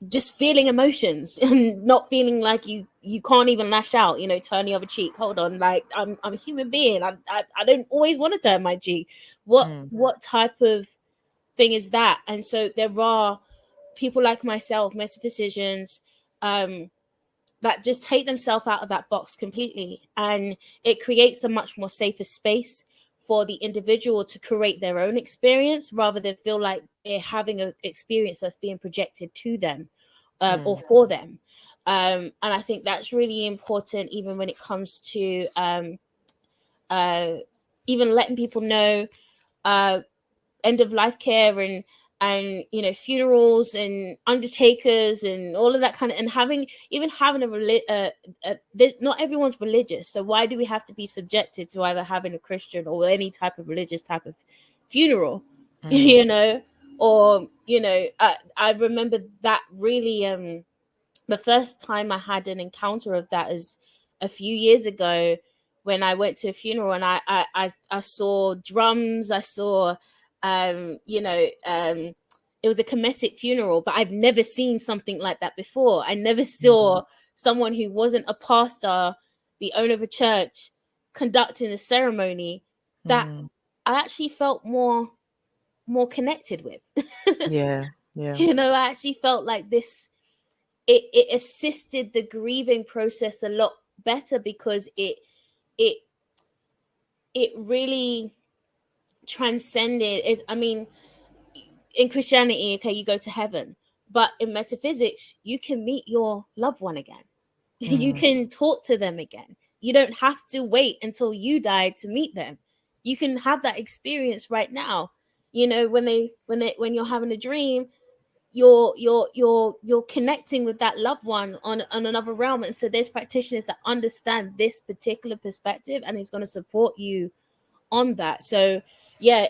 just feeling emotions and not feeling like you can't even lash out, turn the other cheek. Hold on, like I'm a human being. I don't always want to turn my cheek. What type of thing is that? And so there are people like myself, metaphysicians, that just take themselves out of that box completely, and it creates a much more safer space for the individual to create their own experience rather than feel like they're having an experience that's being projected to them, or for them. And I think that's really important, even when it comes to even letting people know end of life care and funerals and undertakers and all of that kind of, and having not everyone's religious, so why do we have to be subjected to either having a Christian or any type of religious type of funeral? Or I remember that really the first time I had an encounter of that is a few years ago, when I went to a funeral, and I saw drums. I saw it was a Kemetic funeral, but I've never seen something like that before. I never saw someone who wasn't a pastor, the owner of a church, conducting a ceremony that I actually felt more connected with. Yeah. I actually felt like this. It assisted the grieving process a lot better, because it really transcended. In Christianity, okay, you go to heaven, but in metaphysics, you can meet your loved one again. You can talk to them again. You don't have to wait until you die to meet them. You can have that experience right now. When you're having a dream, you're connecting with that loved one on another realm. And so there's practitioners that understand this particular perspective, and it's going to support you on that. So yeah,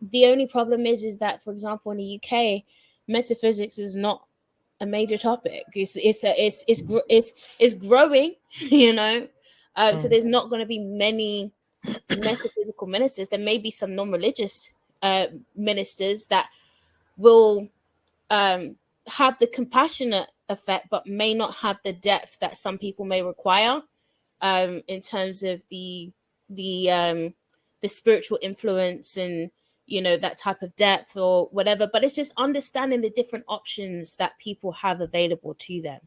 the only problem is that, for example, in the UK, metaphysics is not a major topic. It's growing. So there's not going to be many metaphysical ministers. There may be some non-religious ministers that will have the compassionate effect, but may not have the depth that some people may require, in terms of the spiritual influence and that type of depth or whatever. But it's just understanding the different options that people have available to them.